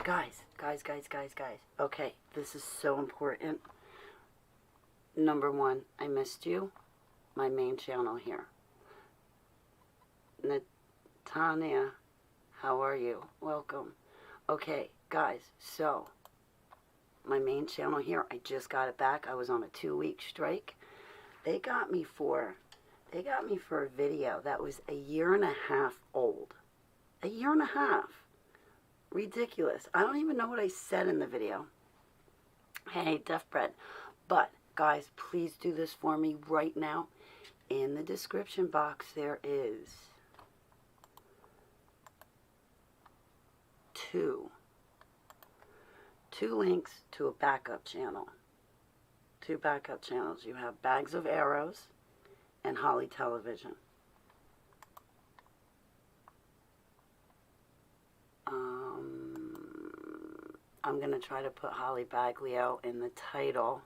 Guys. Okay, this is so important. Number one, I missed you. My main channel here. Tanya, how are you? Welcome. Okay, guys, so my main channel here, I just got it back. I was on a 2-week strike. They got me for a video that was 1.5 years old. 1.5 years. Ridiculous. I don't even know what I said in the video. Hey, Deaf Bread. But, guys, please do this for me right now. In the description box, there is two links to a backup channel. 2 backup channels. You have Bags of Arrows and Holly Television. I'm going to try to put Holly Baglio in the title.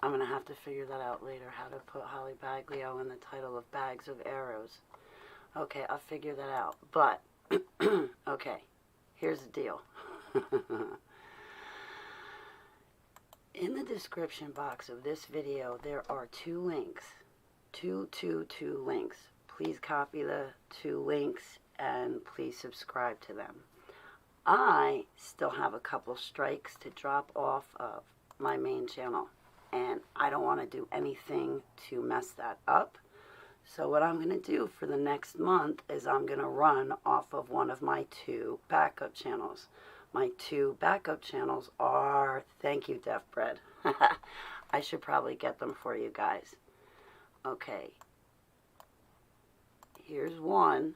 I'm going to have to figure that out later, how to put Holly Baglio in the title of Bags of Arrows. Okay, I'll figure that out. But, okay, here's the deal. In the description box of this video, there are 2 links. Two links. Please copy the 2 links and please subscribe to them. I still have a couple strikes to drop off of my main channel, and I don't want to do anything to mess that up. So what I'm going to do for the next month is I'm going to run off of one of my 2 backup channels. My 2 backup channels are, thank you, Deaf Bread. I should probably get them for you guys. Okay. Here's one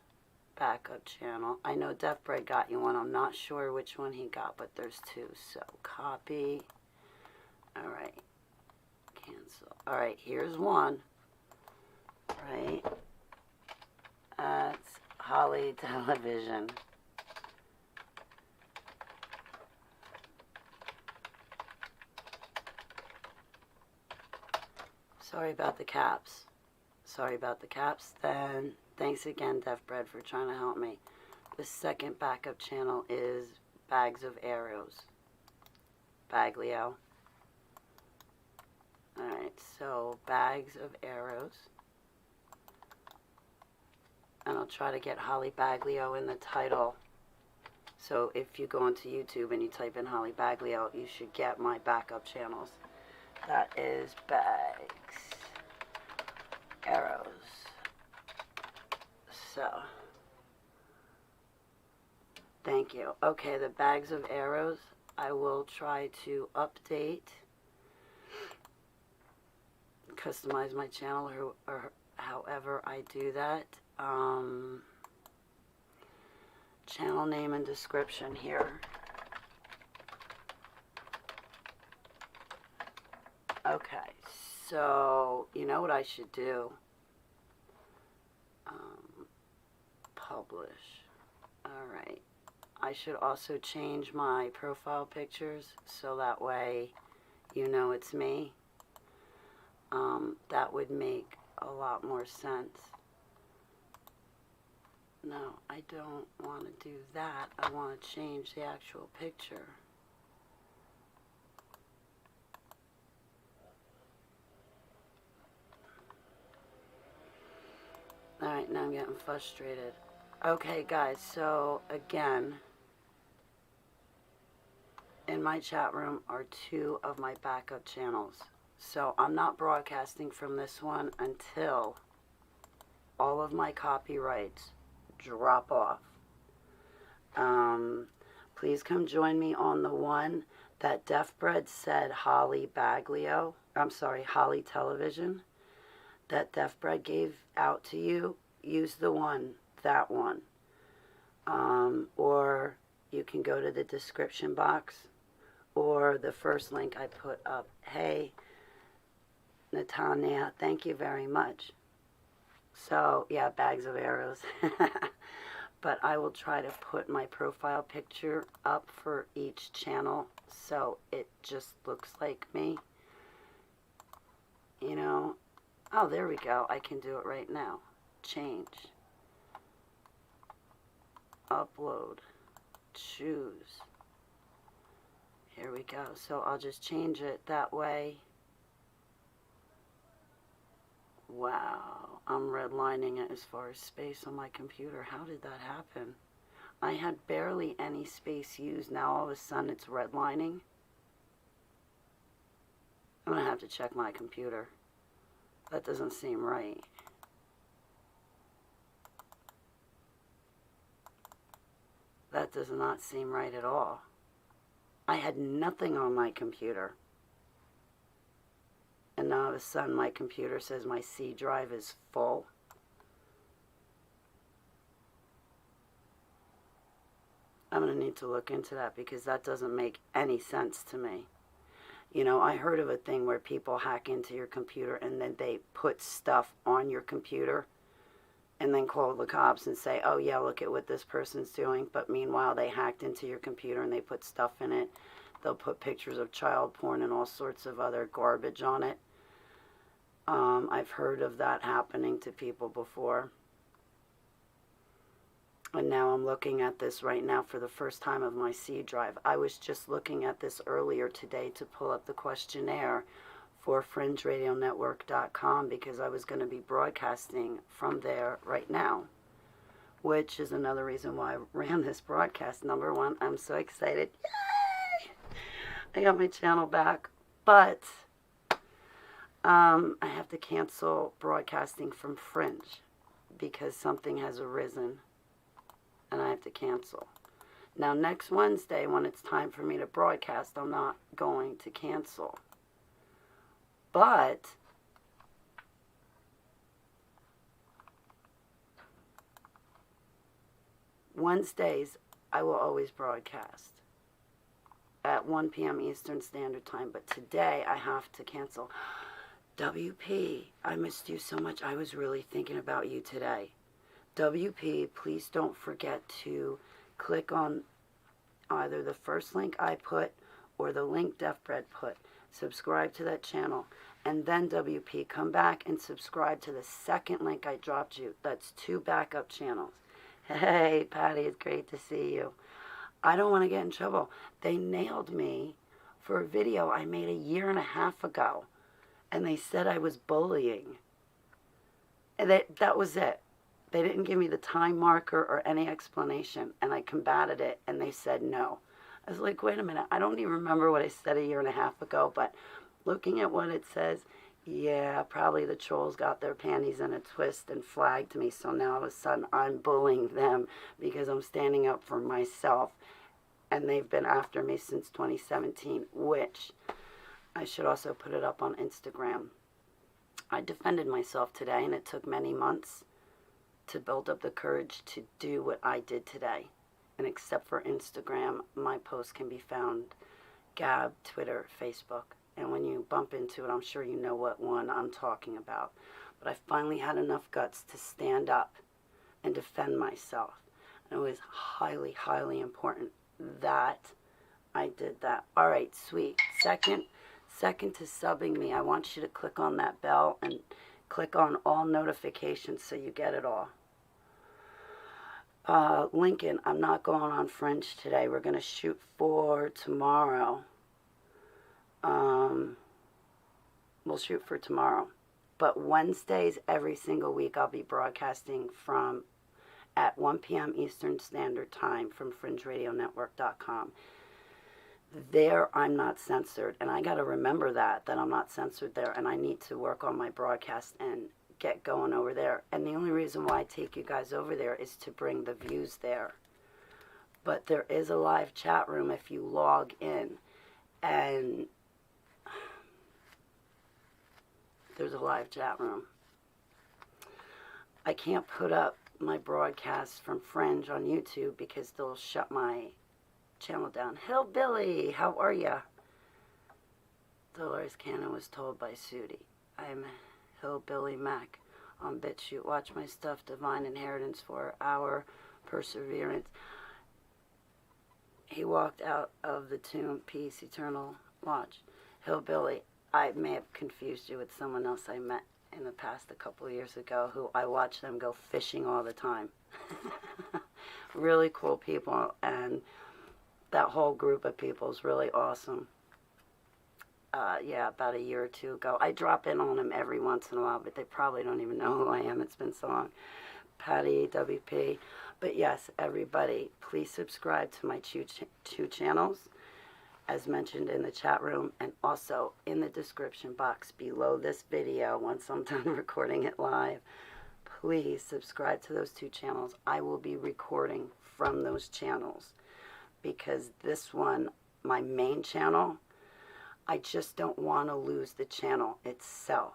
backup channel. I know Deaf Bread got you one. I'm not sure which one he got, but there's 2. So copy. Alright. Cancel. Alright, here's one. Right. That's Holly Television. Sorry about the caps. Then, thanks again, Deaf Bread, for trying to help me. The second backup channel is Bags of Arrows. Baglio. Alright, so Bags of Arrows. And I'll try to get Holly Baglio in the title. So if you go into YouTube and you type in Holly Baglio, you should get my backup channels. That is Bags, Arrows. So, thank you. Okay, the Bags of Arrows, I will try to update, customize my channel, or however I do that. Channel name and description here. Okay, so you know what I should do? Publish. Alright. I should also change my profile pictures so that way you know it's me. That would make a lot more sense. No, I don't want to do that. I want to change the actual picture. Alright, now I'm getting frustrated. Okay, guys, so again, in my chat room are 2 of my backup channels. So I'm not broadcasting from this one until all of my copyrights drop off. Please come join me on the one that Deaf Bread said Holly Baglio, I'm sorry, Holly Television, that Deaf Bread gave out to you. Use the one, that one. Or you can go to the description box or the first link I put up. Hey, Natanya, thank you very much. So, yeah, Bags of Arrows. but I will try to put my profile picture up for each channel so it just looks like me. You know, oh, there we go. I can do it right now. Change. Upload. Choose. Here we go. So I'll just change it that way. Wow, I'm redlining it as far as space on my computer. How did that happen? I had barely any space used. Now all of a sudden it's redlining. I'm going to have to check my computer. That doesn't seem right. That does not seem right at all. I had nothing on my computer. And now all of a sudden my computer says my C drive is full. I'm going to need to look into that because that doesn't make any sense to me. You know, I heard of a thing where people hack into your computer and then they put stuff on your computer and then call the cops and say, oh yeah, look at what this person's doing. But meanwhile, they hacked into your computer and they put stuff in it. They'll put pictures of child porn and all sorts of other garbage on it. I've heard of that happening to people before. And now I'm looking at this right now for the first time of my C drive. I was just looking at this earlier today to pull up the questionnaire for fringeradionetwork.com because I was going to be broadcasting from there right now, which is another reason why I ran this broadcast. Number one, I'm so excited. Yay! I got my channel back, but I have to cancel broadcasting from Fringe because something has arisen and I have to cancel. Now next Wednesday when it's time for me to broadcast, I'm not going to cancel. But Wednesdays I will always broadcast at 1 p.m. Eastern Standard Time, but today I have to cancel. WP, I missed you so much. I was really thinking about you today. WP, please don't forget to click on either the first link I put or the link Deathbread put. Subscribe to that channel. And then WP, come back and subscribe to the second link I dropped you. That's 2 backup channels. Hey, Patty, it's great to see you. I don't want to get in trouble. They nailed me for a video I made 1.5 years ago. And they said I was bullying. And that was it. They didn't give me the time marker or any explanation. And I combated it, and they said no. I was like, wait a minute. I don't even remember what I said 1.5 years ago, but looking at what it says, yeah, probably the trolls got their panties in a twist and flagged me. So now all of a sudden I'm bullying them because I'm standing up for myself. And they've been after me since 2017, which I should also put it up on Instagram. I defended myself today, and it took many months to build up the courage to do what I did today. And except for Instagram, my posts can be found Gab, Twitter, Facebook. And when you bump into it, I'm sure you know what one I'm talking about. But I finally had enough guts to stand up and defend myself. And it was highly, highly important that I did that. All right, sweet. Second to subbing me, I want you to click on that bell and click on all notifications so you get it all. Lincoln, I'm not going on Fringe today. We're going to shoot for tomorrow. We'll shoot for tomorrow. But Wednesdays, every single week, I'll be broadcasting from at 1 p.m. Eastern Standard Time from fringeradionetwork.com. There, I'm not censored. And I got to remember that I'm not censored there. And I need to work on my broadcast and get going over there. And the only reason why I take you guys over there is to bring the views there. But there is a live chat room if you log in. And there's a live chat room. I can't put up my broadcast from Fringe on YouTube because they'll shut my channel down. Hillbilly, how are ya? Dolores Cannon was told by Sudi. I'm Hillbilly Mac on BitChute. Watch my stuff, Divine Inheritance, for an hour perseverance. He walked out of the tomb, peace, eternal watch. Hillbilly, I may have confused you with someone else I met in the past a couple of years ago who I watch them go fishing all the time. Really cool people, and that whole group of people is really awesome. Yeah, about a year or two ago. I drop in on them every once in a while, but they probably don't even know who I am. It's been so long. Patty, WP. But yes, everybody, please subscribe to my two channels, as mentioned in the chat room, and also in the description box below this video, once I'm done recording it live. Please subscribe to those two channels. I will be recording from those channels, because this one, my main channel, I just don't want to lose the channel itself.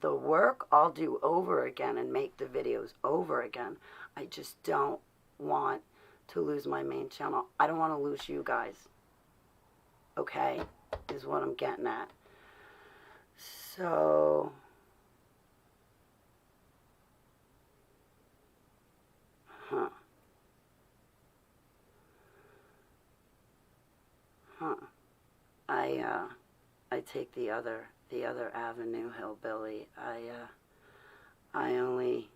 The work I'll do over again and make the videos over again. I just don't want to lose my main channel. I don't want to lose you guys. Okay? Is what I'm getting at. So, I take the other avenue, hillbilly. I only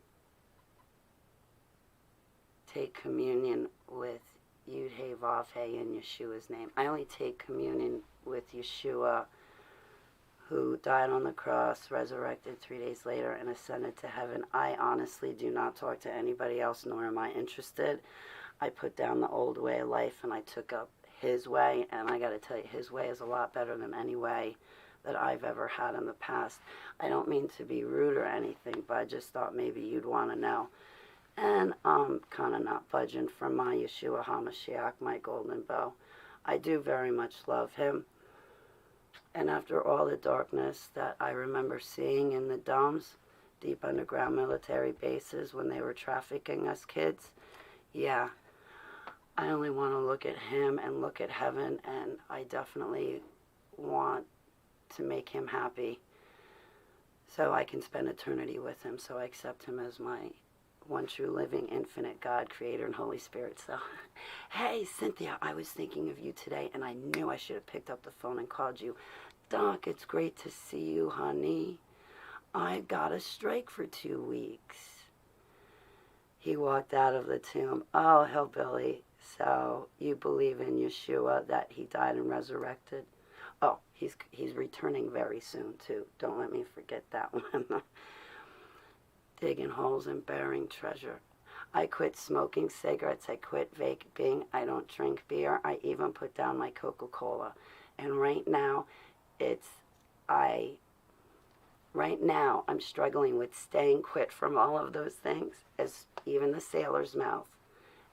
take communion with Yud Hey Vav Hey in Yeshua's name. I only take communion with Yeshua, who died on the cross, resurrected 3 days later, and ascended to heaven. I honestly do not talk to anybody else, nor am I interested. I put down the old way of life and I took up his way, and I got to tell you, his way is a lot better than any way that I've ever had in the past. I don't mean to be rude or anything, but I just thought maybe you'd want to know. And I'm kind of not budging from my Yeshua HaMashiach, my golden bow. I do very much love him. And after all the darkness that I remember seeing in the domes, deep underground military bases when they were trafficking us kids, yeah, I only want to look at him and look at heaven, and I definitely want to make him happy so I can spend eternity with him. So I accept him as my one true living infinite God, creator, and Holy Spirit. So, hey, Cynthia, I was thinking of you today, and I knew I should have picked up the phone and called you. Doc, it's great to see you, honey. I got a strike for 2 weeks. He walked out of the tomb. Oh, hillbilly. So you believe in Yeshua, that he died and resurrected? Oh, he's returning very soon, too. Don't let me forget that one. Digging holes and burying treasure. I quit smoking cigarettes. I quit vaping. I don't drink beer. I even put down my Coca-Cola. And right now, I'm struggling with staying quit from all of those things, as even the sailor's mouth.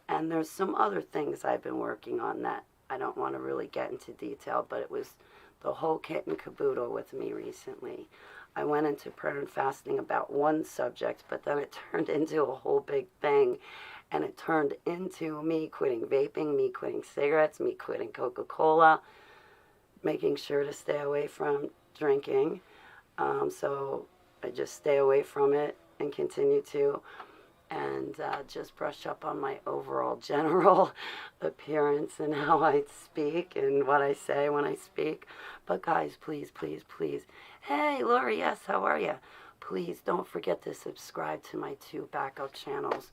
And there's some other things I've been working on that I don't want to really get into detail, but it was the whole kit and caboodle with me recently. I went into prayer and fasting about one subject, but then it turned into a whole big thing. And it turned into me quitting vaping, me quitting cigarettes, me quitting Coca-Cola, making sure to stay away from drinking. So I just stay away from it and continue to, and just brush up on my overall general appearance and how I speak and what I say when I speak. But guys, please, please, please. Hey, Lori, yes, how are you? Please don't forget to subscribe to my 2 backup channels.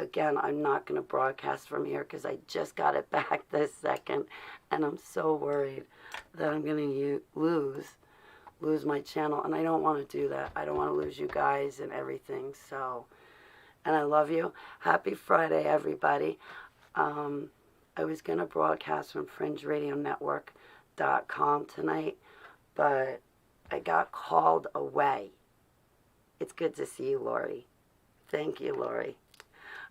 Again, I'm not going to broadcast from here because I just got it back this second, and I'm so worried that I'm going to lose my channel, and I don't want to do that. I don't want to lose you guys and everything. So, and I love you. Happy Friday, everybody. I was going to broadcast from FringeRadioNetwork.com tonight, but I got called away. It's good to see you, Lori. Thank you, Lori.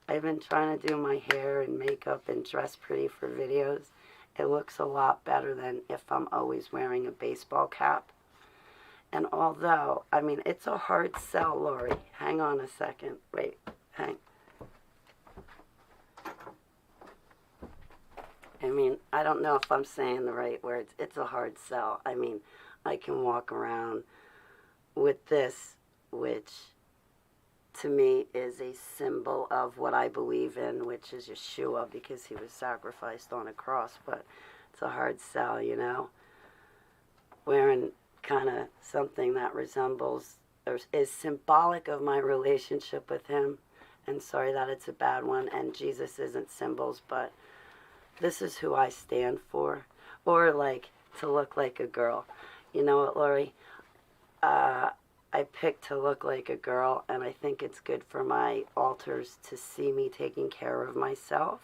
I've been trying to do my hair and makeup and dress pretty for videos. It looks a lot better than if I'm always wearing a baseball cap. And although, I mean, it's a hard sell, Lori. Hang on a second. Wait, hang. I mean, I don't know if I'm saying the right words. It's a hard sell. I mean, I can walk around with this, which to me is a symbol of what I believe in, which is Yeshua, because he was sacrificed on a cross. But it's a hard sell, you know, wearing kind of something that resembles or is symbolic of my relationship with him. And sorry that it's a bad one, and Jesus isn't symbols, but this is who I stand for. Or like to look like a girl. You know what, Lori? I picked to look like a girl, and I think it's good for my altars to see me taking care of myself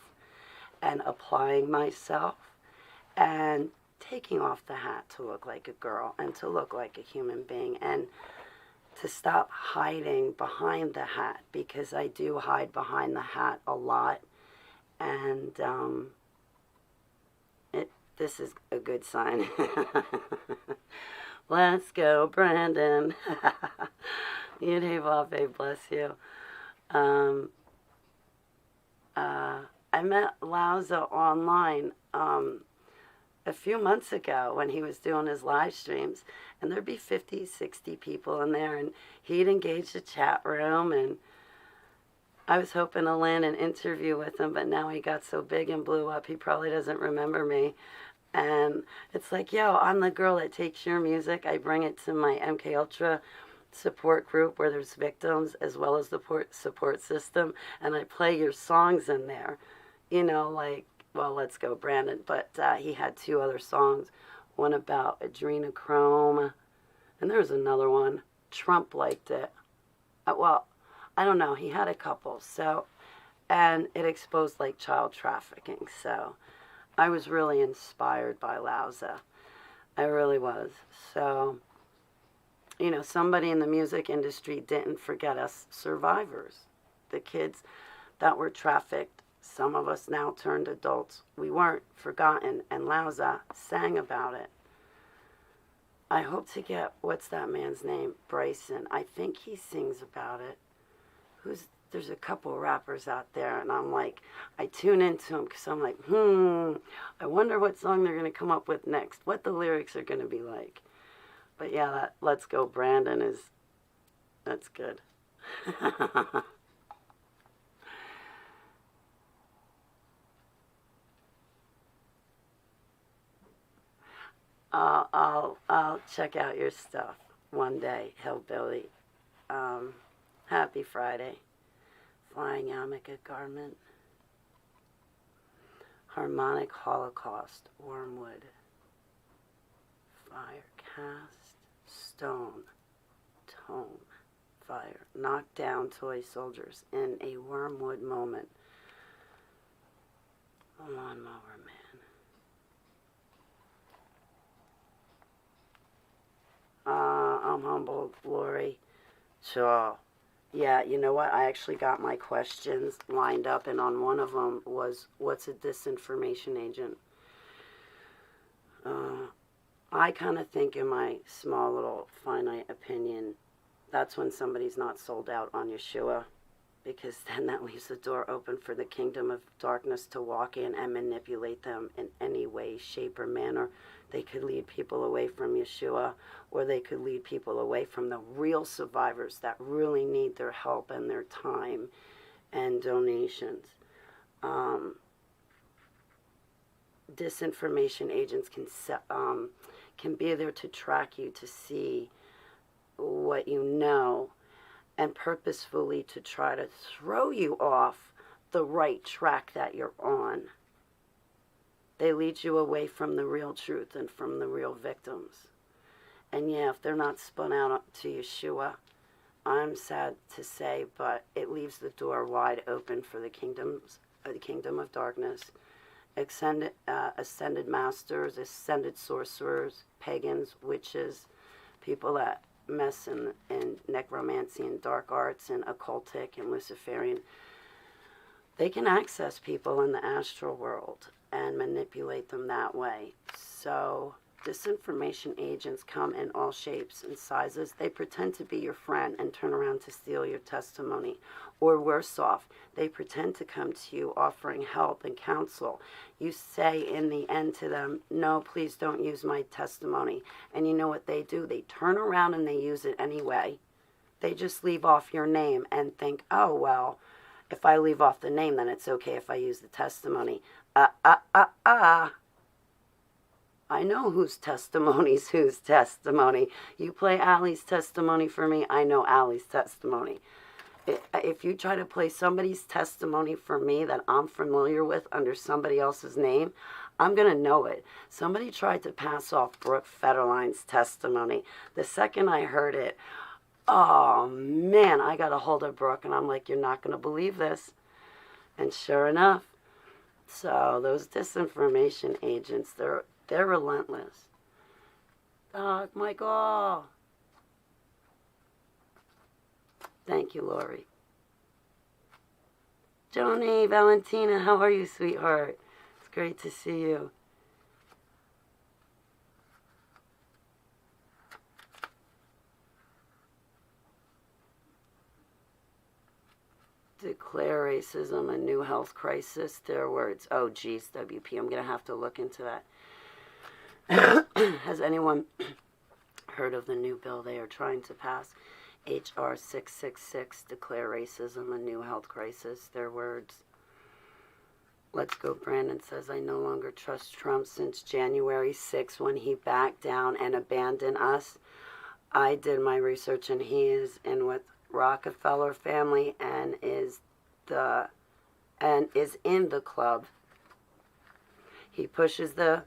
and applying myself and taking off the hat to look like a girl and to look like a human being, and to stop hiding behind the hat, because I do hide behind the hat a lot, and this is a good sign. Let's go, Brandon. Yudhe bless you. I met Lauza online a few months ago when he was doing his live streams, and there'd be 50, 60 people in there, and he'd engage the chat room, and I was hoping to land an interview with him, but now he got so big and blew up, he probably doesn't remember me. And it's like, yo, I'm the girl that takes your music, I bring it to my MK Ultra support group where there's victims as well as the support system, and I play your songs in there. You know, like, well, Let's Go, Brandon, but he had 2 other songs, one about adrenochrome, and there was another one. Trump liked it. Well, I don't know, he had a couple, so, and it exposed, like, child trafficking, so I was really inspired by Lauza. I really was. So, you know, somebody in the music industry didn't forget us survivors. The kids that were trafficked, some of us now turned adults. We weren't forgotten, and Lauza sang about it. I hope to get, what's that man's name? Bryson. I think he sings about it. There's a couple rappers out there, and I'm like, I tune into them because I'm like, I wonder what song they're going to come up with next, what the lyrics are going to be like. But yeah, that Let's Go, Brandon that's good. I'll check out your stuff one day, Hillbilly. Happy Friday. Flying Yarmulke Garment. Harmonic Holocaust. Wormwood. Fire. Cast. Stone. Tone. Fire. Knock down toy soldiers in a wormwood moment. A lawnmower man. I'm humbled, Lori. So, yeah, you know what? I actually got my questions lined up, and on one of them was, what's a disinformation agent? I kind of think, in my small little finite opinion, that's when somebody's not sold out on Yeshua, because then that leaves the door open for the kingdom of darkness to walk in and manipulate them in any way, shape, or manner. They could lead people away from Yeshua, or they could lead people away from the real survivors that really need their help and their time and donations. Disinformation agents can be there to track you, to see what you know, and purposefully to try to throw you off the right track that you're on. They lead you away from the real truth and from the real victims. And yeah, if they're not spun out to Yeshua, I'm sad to say, but it leaves the door wide open for the kingdom of darkness, ascended masters, ascended sorcerers, pagans, witches, people that mess in necromancy and dark arts and occultic and Luciferian. They can access people in the astral world and manipulate them that way. So disinformation agents come in all shapes and sizes. They pretend to be your friend and turn around to steal your testimony. Or worse off, they pretend to come to you offering help and counsel. You say in the end to them, no, please don't use my testimony. And you know what they do? They turn around and they use it anyway. They just leave off your name and think, oh, well, if I leave off the name, then it's okay if I use the testimony. I know whose testimony's whose testimony. You play Allie's testimony for me, I know Allie's testimony. If you try to play somebody's testimony for me that I'm familiar with under somebody else's name, I'm going to know it. Somebody tried to pass off Brooke Federline's testimony. The second I heard it, oh man, I got a hold of Brooke and I'm like, you're not going to believe this. And sure enough, so those disinformation agents, they're relentless. Doc Michael. Thank you, Lori. Joni, Valentina, how are you, sweetheart? It's great to see you. Declare racism a new health crisis. Their words. Oh, geez, WP, I'm going to have to look into that. Has anyone heard of the new bill they are trying to pass? HR 666, declare racism a new health crisis. Their words. Let's go, Brandon says, I no longer trust Trump since January 6th when he backed down and abandoned us. I did my research and he is in with Rockefeller family and is in the club. He pushes the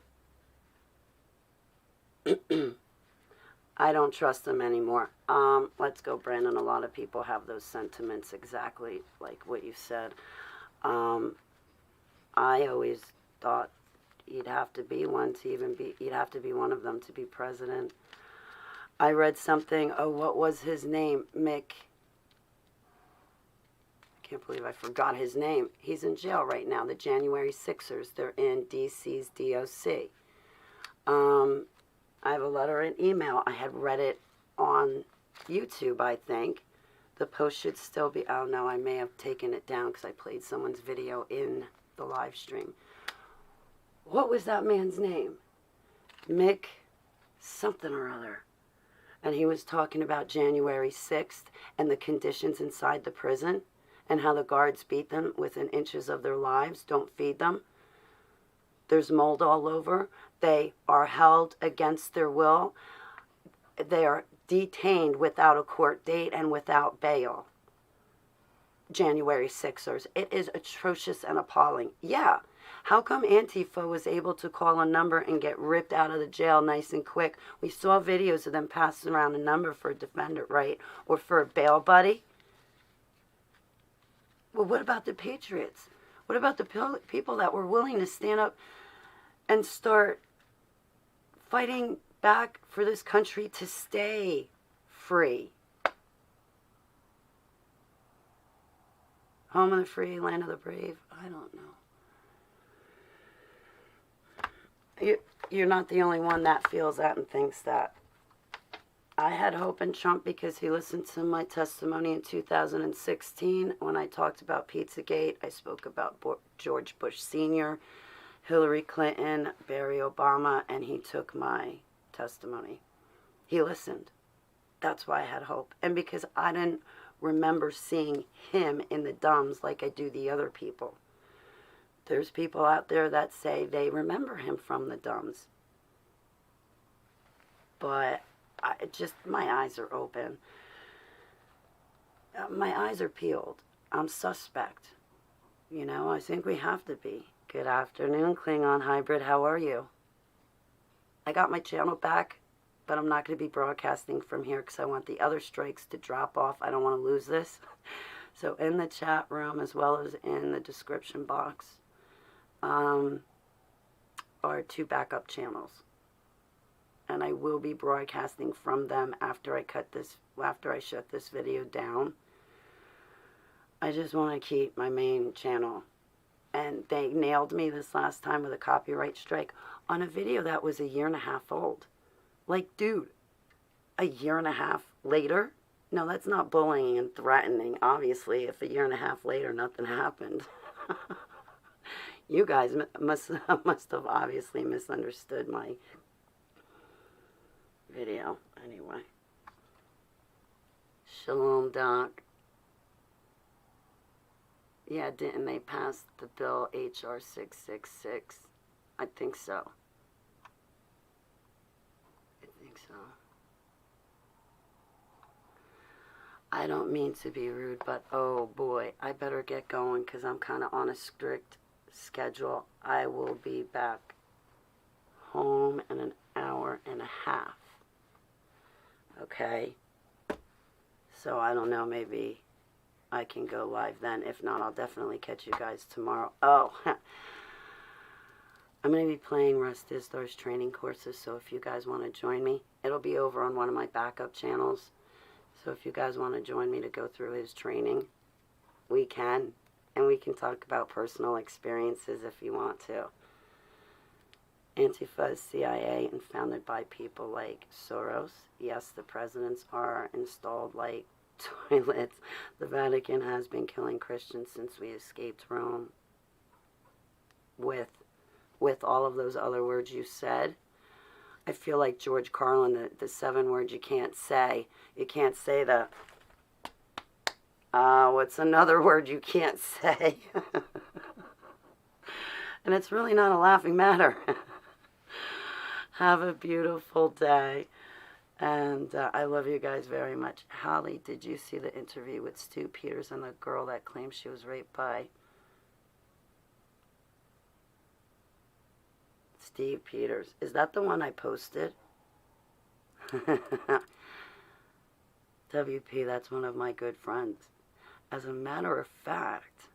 I don't trust him anymore. Let's go, Brandon. A lot of people have those sentiments exactly like what you said. I always thought you'd have to be one to even be, you'd have to be one of them to be president. I read something, what was his name? Mick. I can't believe I forgot his name. He's in jail right now. The January Sixers, they're in DC's DOC. I have a letter and email. I had read it on YouTube, I think. The post should still be, oh no, I may have taken it down because I played someone's video in the live stream. What was that man's name? Mick something or other. And he was talking about January 6th and the conditions inside the prison and how the guards beat them within inches of their lives. Don't feed them. There's mold all over. They are held against their will. They are detained without a court date and without bail. January Sixers. It is atrocious and appalling. Yeah. How come Antifa was able to call a number and get ripped out of the jail nice and quick? We saw videos of them passing around a number for a defendant, right? Or for a bail buddy. Well, what about the patriots? What about the people that were willing to stand up and start fighting back for this country to stay free? Home of the free, land of the brave. I don't know. You're not the only one that feels that and thinks that. I had hope in Trump because he listened to my testimony in 2016 when I talked about Pizzagate. I spoke about George Bush Sr., Hillary Clinton, Barry Obama, and he took my testimony. He listened. That's why I had hope. And because I didn't remember seeing him in the dumbs like I do the other people. There's people out there that say they remember him from the dumbs. But my eyes are open. My eyes are peeled. I'm suspect. You know, I think we have to be. Good afternoon, Klingon Hybrid. How are you? I got my channel back, but I'm not going to be broadcasting from here because I want the other strikes to drop off. I don't want to lose this. So in the chat room as well as in the description box are 2 backup channels. And I will be broadcasting from them after I shut this video down. I just want to keep my main channel. And they nailed me this last time with a copyright strike on a video that was 1.5 years old. Like, dude, 1.5 years later? No, that's not bullying and threatening. Obviously, if 1.5 years later nothing happened. You guys must have obviously misunderstood my video. Anyway. Shalom, Doc. Yeah, didn't they pass the bill HR 666? I think so. I think so. I don't mean to be rude, but oh boy, I better get going because I'm kind of on a strict schedule. I will be back home in an hour and a half. Okay? So I don't know, maybe I can go live then. If not, I'll definitely catch you guys tomorrow. Oh, I'm going to be playing Russ Dizdar's training courses, so if you guys want to join me, it'll be over on one of my backup channels. So if you guys want to join me to go through his training, we can. And we can talk about personal experiences if you want to. Antifa is CIA and founded by people like Soros. Yes, the presidents are installed like toilets. The Vatican has been killing Christians since we escaped Rome. With all of those other words you said, I feel like George Carlin, the 7 words you can't say. You can't say the, what's another word you can't say? And it's really not a laughing matter. Have a beautiful day. And I love you guys very much. Holly, did you see the interview with Stu Peters and the girl that claimed she was raped by Steve Peters? Is that the one I posted? WP, that's one of my good friends. As a matter of fact,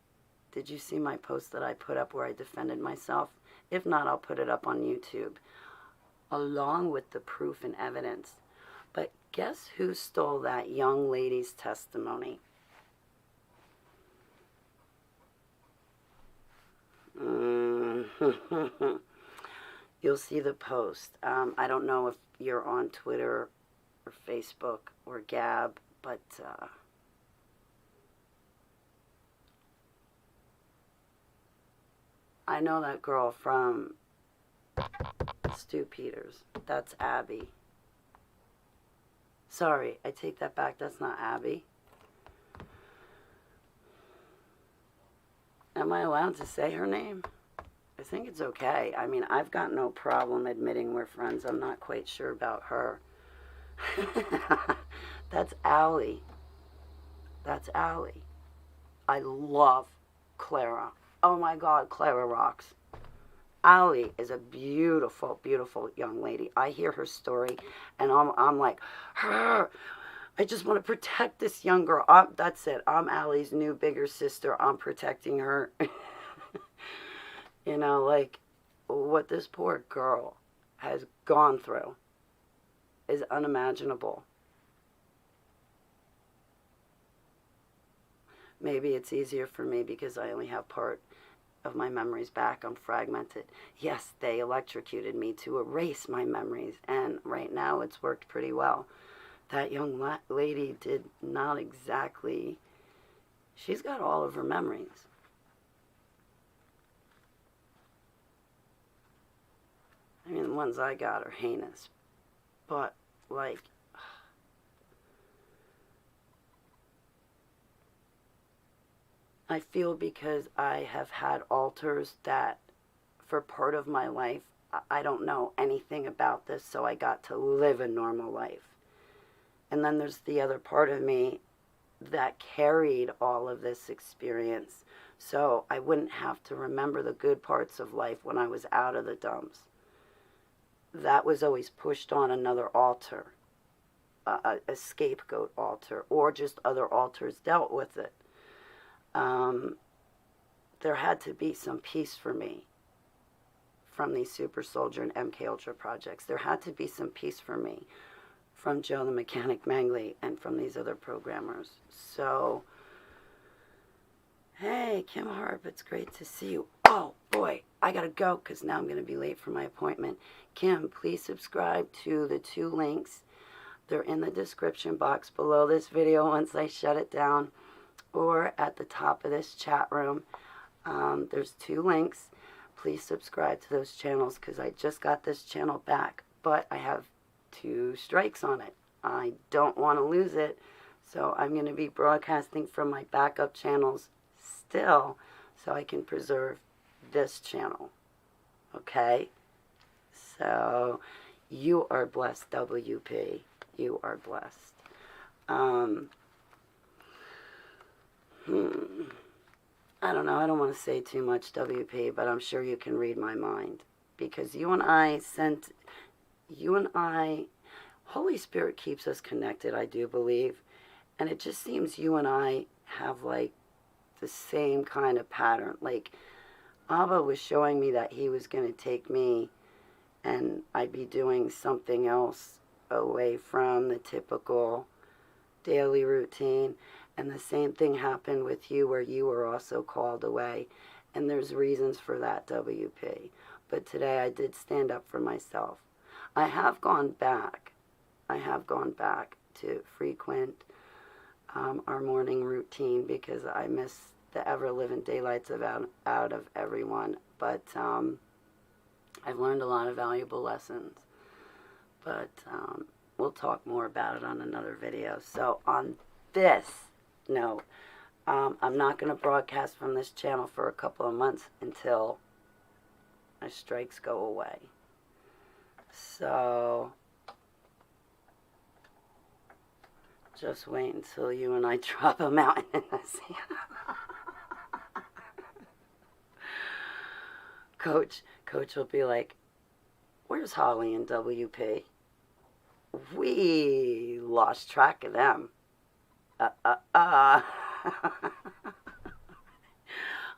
did you see my post that I put up where I defended myself? If not, I'll put it up on YouTube, along with the proof and evidence. But guess who stole that young lady's testimony? You'll see the post. I don't know if you're on Twitter or Facebook or Gab, but I know that girl from Stu Peters. That's Abby. Sorry, I take that back. That's not Abby. Am I allowed to say her name? I think it's okay. I mean, I've got no problem admitting we're friends. I'm not quite sure about her. That's Allie. That's Allie. I love Clara. Oh my God, Clara rocks. Allie is a beautiful, beautiful young lady. I hear her story, and I'm like, her. I just want to protect this young girl. That's it. I'm Allie's new bigger sister. I'm protecting her. You know, like, what this poor girl has gone through is unimaginable. Maybe it's easier for me because I only have part of my memories back. I'm fragmented. Yes, they electrocuted me to erase my memories, and right now it's worked pretty well. That young lady did not exactly... She's got all of her memories. I mean, the ones I got are heinous. But, like... I feel because I have had alters that for part of my life, I don't know anything about this, so I got to live a normal life. And then there's the other part of me that carried all of this experience, so I wouldn't have to remember the good parts of life when I was out of the dumps. That was always pushed on another altar, a scapegoat altar, or just other altars dealt with it. There had to be some peace for me from these Super Soldier and MK Ultra projects. There had to be some peace for me from Joe the Mechanic Mangley and from these other programmers. So, hey, Kim Harp, it's great to see you. Oh, boy, I gotta go because now I'm going to be late for my appointment. Kim, please subscribe to the 2 links. They're in the description box below this video once I shut it down, or at the top of this chat room. There's 2 links. Please subscribe to those channels because I just got this channel back, but I have 2 strikes on it. I don't want to lose it, So I'm going to be broadcasting from my backup channels still, so I can preserve this channel. Okay? So you are blessed, WP. You are blessed. I don't know. I don't want to say too much, WP, but I'm sure you can read my mind. Because you and I, Holy Spirit keeps us connected, I do believe. And it just seems you and I have like the same kind of pattern. Like Abba was showing me that he was going to take me and I'd be doing something else away from the typical daily routine. And the same thing happened with you, where you were also called away. And there's reasons for that, WP. But today I did stand up for myself. I have gone back to frequent our morning routine, because I miss the ever-living daylights out of everyone. But I've learned a lot of valuable lessons. But we'll talk more about it on another video. So on this note, I'm not going to broadcast from this channel for a couple of months until my strikes go away. So just wait until you and I drop a mountain in the sea. Coach will be like, where's Holly and WP? We lost track of them.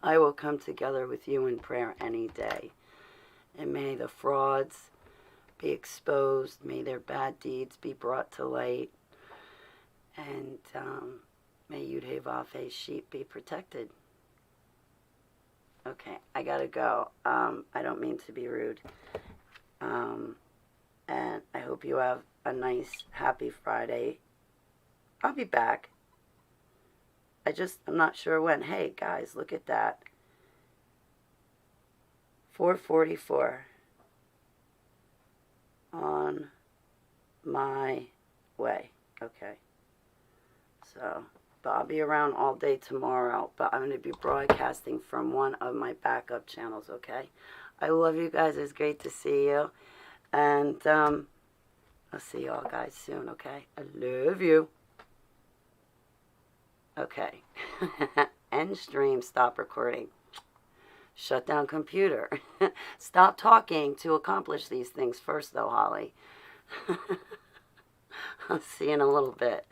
I will come together with you in prayer any day. And may the frauds be exposed. May their bad deeds be brought to light. And may Yud-Heh-Vav-Heh sheep be protected. Okay, I gotta go. I don't mean to be rude. And I hope you have a nice, happy Friday. I'll be back. I'm not sure when. Hey, guys, look at that. 4:44. On my way. Okay. So, but I'll be around all day tomorrow. But I'm going to be broadcasting from one of my backup channels, okay? I love you guys. It's great to see you. And I'll see you all guys soon, okay? I love you. Okay. End stream. Stop recording. Shut down computer. Stop talking to accomplish these things first, though, Holly. I'll see you in a little bit.